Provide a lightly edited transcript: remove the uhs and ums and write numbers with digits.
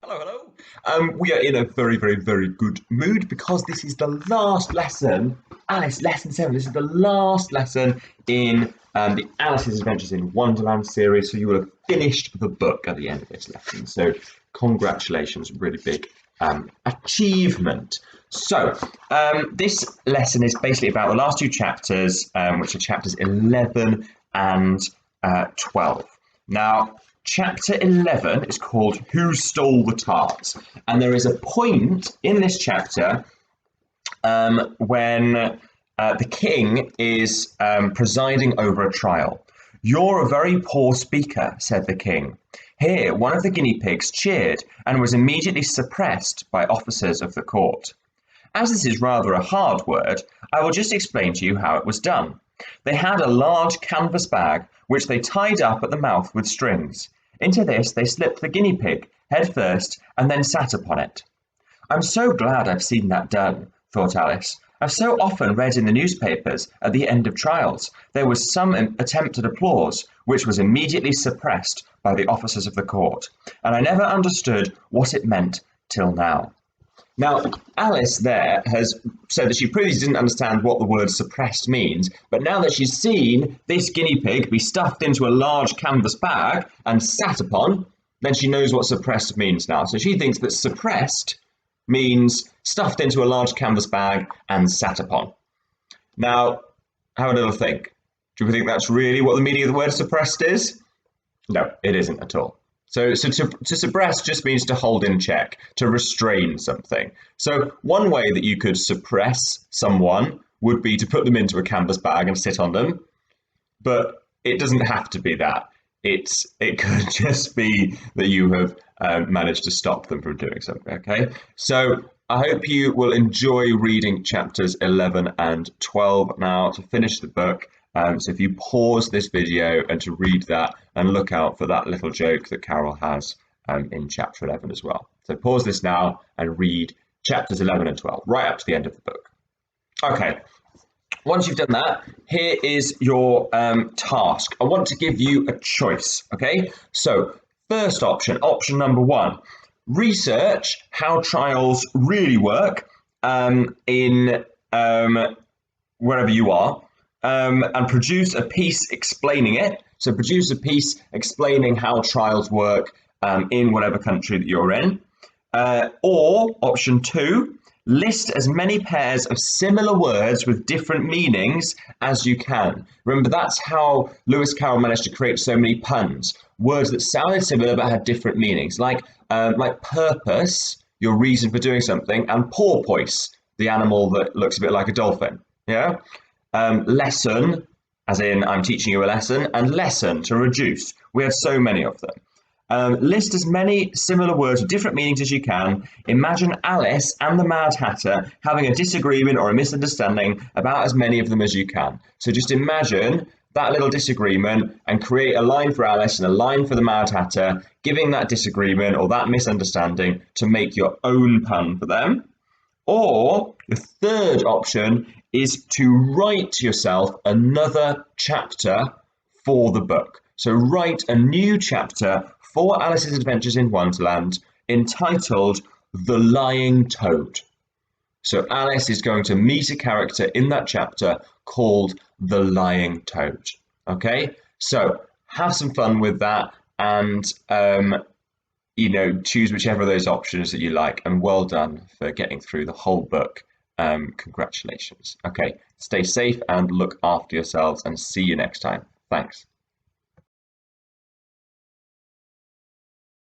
Hello, hello. We are in a very, very, very good mood because this is the last lesson, Alice, lesson 7. This is the last lesson in the Alice's Adventures in Wonderland series. So you will have finished the book at the end of this lesson. So congratulations, really big achievement. So this lesson is basically about the last two chapters, which are chapters 11 and 12. Now, Chapter 11 is called Who Stole the Tarts? And there is a point in this chapter when the king is presiding over a trial. "You're a very poor speaker," said the king. Here, one of the guinea pigs cheered and was immediately suppressed by officers of the court. As this is rather a hard word, I will just explain to you how it was done. They had a large canvas bag, which they tied up at the mouth with strings. Into this they slipped the guinea pig, head first, and then sat upon it. "I'm so glad I've seen that done," thought Alice. "I've so often read in the newspapers, at the end of trials, there was some attempt at applause, which was immediately suppressed by the officers of the court, and I never understood what it meant till now." Now, Alice there has said that she previously didn't understand what the word suppressed means, but now that she's seen this guinea pig be stuffed into a large canvas bag and sat upon, then she knows what suppressed means now. So she thinks that suppressed means stuffed into a large canvas bag and sat upon. Now, have a little think. Do you think that's really what the meaning of the word suppressed is? No, it isn't at all. So to suppress just means to hold in check, to restrain something. So one way that you could suppress someone would be to put them into a canvas bag and sit on them, but it doesn't have to be that. It could just be that you have managed to stop them from doing something, okay? So I hope you will enjoy reading chapters 11 and 12 now to finish the book. So if you pause this video and to read that and look out for that little joke that Carol has in chapter 11 as well. So pause this now and read chapters 11 and 12 right up to the end of the book. Okay, once you've done that, here is your task. I want to give you a choice, okay? So first option, option number 1, research how trials really work in wherever you are. And produce a piece explaining it. So produce a piece explaining how trials work in whatever country that you're in. Or option 2, list as many pairs of similar words with different meanings as you can. Remember, that's how Lewis Carroll managed to create so many puns. Words that sounded similar but had different meanings, like purpose, your reason for doing something, and porpoise, the animal that looks a bit like a dolphin. Yeah. Lesson, as in I'm teaching you a lesson, and lesson, to reduce. We have so many of them. List as many similar words with different meanings as you can. Imagine Alice and the Mad Hatter having a disagreement or a misunderstanding about as many of them as you can. So just imagine that little disagreement and create a line for Alice and a line for the Mad Hatter, giving that disagreement or that misunderstanding to make your own pun for them. Or the third option is to write yourself another chapter for the book. So write a new chapter for Alice's Adventures in Wonderland entitled The Lying Toad. So Alice is going to meet a character in that chapter called The Lying Toad. Okay, so have some fun with that and choose whichever of those options that you like, and well done for getting through the whole book. Congratulations. Okay, stay safe and look after yourselves, and see you next time. Thanks.